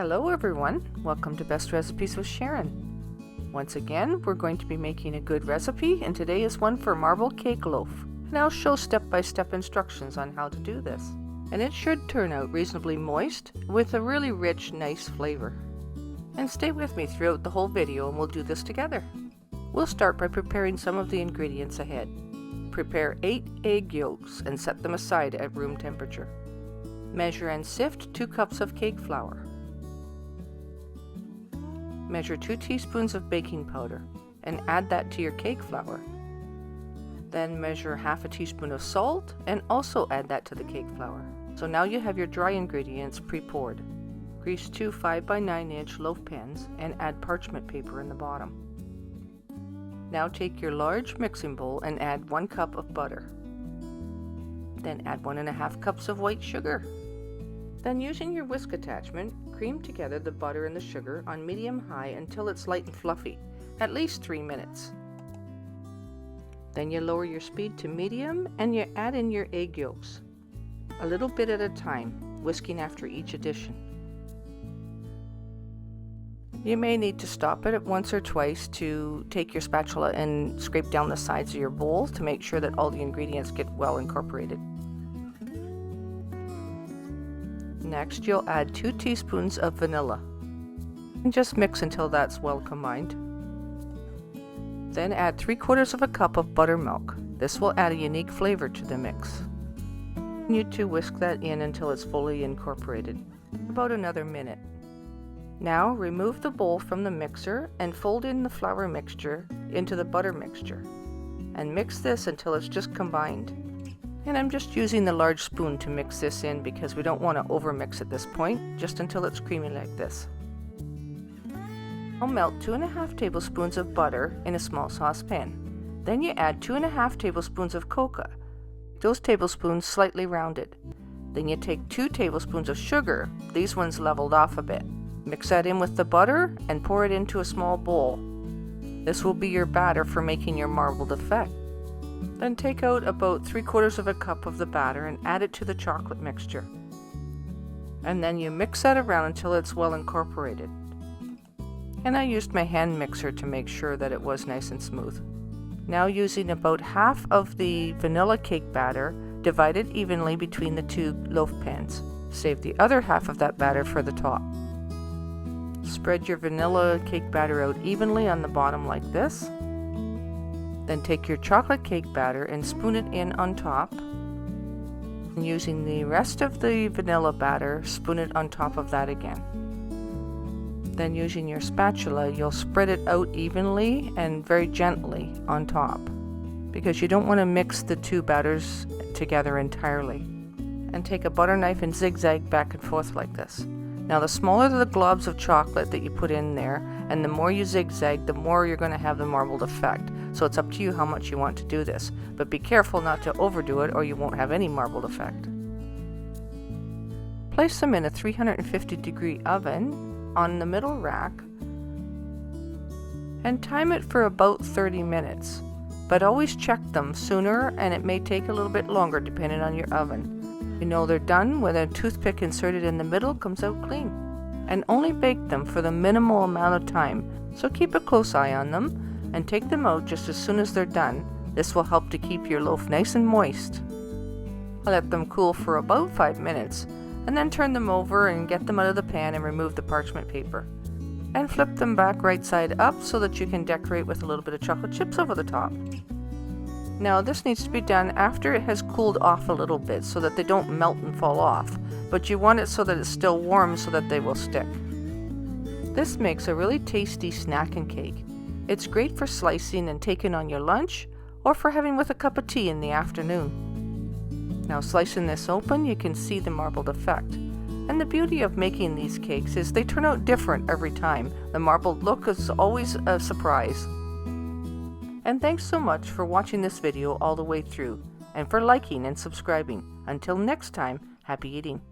Hello everyone, welcome to Best Recipes with Sharon. Once again, we're going to be making a good recipe, and today is one for marble cake loaf. And I'll show step-by-step instructions on how to do this. And it should turn out reasonably moist with a really rich, nice flavor. And stay with me throughout the whole video and we'll do this together. We'll start by preparing some of the ingredients ahead. Prepare 8 egg yolks and set them aside at room temperature. Measure and sift 2 cups of cake flour. Measure 2 teaspoons of baking powder and add that to your cake flour. Then measure half a teaspoon of salt and also add that to the cake flour. So now you have your dry ingredients pre-poured. Grease 2 5x9-inch loaf pans and add parchment paper in the bottom. Now take your large mixing bowl and add 1 cup of butter. Then add 1.5 cups of white sugar. Then using your whisk attachment, cream together the butter and the sugar on medium-high until it's light and fluffy, at least 3 minutes. Then you lower your speed to medium and you add in your egg yolks, a little bit at a time, whisking after each addition. You may need to stop it once or twice to take your spatula and scrape down the sides of your bowl to make sure that all the ingredients get well incorporated. Next, you'll add 2 teaspoons of vanilla and just mix until that's well combined. Then add 3/4 cup of buttermilk. This will add a unique flavor to the mix. You to whisk that in until it's fully incorporated, about another minute. Now remove the bowl from the mixer and fold in the flour mixture into the butter mixture and mix this until it's just combined. And I'm just using the large spoon to mix this in because we don't want to overmix at this point, just until it's creamy like this. I'll melt 2.5 tablespoons of butter in a small saucepan. Then you add 2.5 tablespoons of cocoa, those tablespoons slightly rounded. Then you take 2 tablespoons of sugar, these ones leveled off a bit. Mix that in with the butter and pour it into a small bowl. This will be your batter for making your marbled effect. Then take out about 3/4 cup of the batter and add it to the chocolate mixture. And then you mix that around until it's well incorporated. And I used my hand mixer to make sure that it was nice and smooth. Now using about half of the vanilla cake batter, divide it evenly between the 2 loaf pans. Save the other half of that batter for the top. Spread your vanilla cake batter out evenly on the bottom like this. Then take your chocolate cake batter and spoon it in on top. And using the rest of the vanilla batter, spoon it on top of that again. Then using your spatula, you'll spread it out evenly and very gently on top, because you don't want to mix the 2 batters together entirely. And take a butter knife and zigzag back and forth like this. Now the smaller the globs of chocolate that you put in there, and the more you zigzag, the more you're going to have the marbled effect. So it's up to you how much you want to do this, but be careful not to overdo it or you won't have any marbled effect. Place them in a 350-degree oven on the middle rack and time it for about 30 minutes, but always check them sooner, and it may take a little bit longer depending on your oven. You know they're done when a toothpick inserted in the middle comes out clean. And only bake them for the minimal amount of time, so keep a close eye on them and take them out just as soon as they're done. This will help to keep your loaf nice and moist. Let them cool for about 5 minutes and then turn them over and get them out of the pan and remove the parchment paper. And flip them back right side up so that you can decorate with a little bit of chocolate chips over the top. Now this needs to be done after it has cooled off a little bit so that they don't melt and fall off, but you want it so that it's still warm so that they will stick. This makes a really tasty snack and cake. It's great for slicing and taking on your lunch or for having with a cup of tea in the afternoon. Now slicing this open, you can see the marbled effect. And the beauty of making these cakes is they turn out different every time. The marbled look is always a surprise. And thanks so much for watching this video all the way through, and for liking and subscribing. Until next time, happy eating.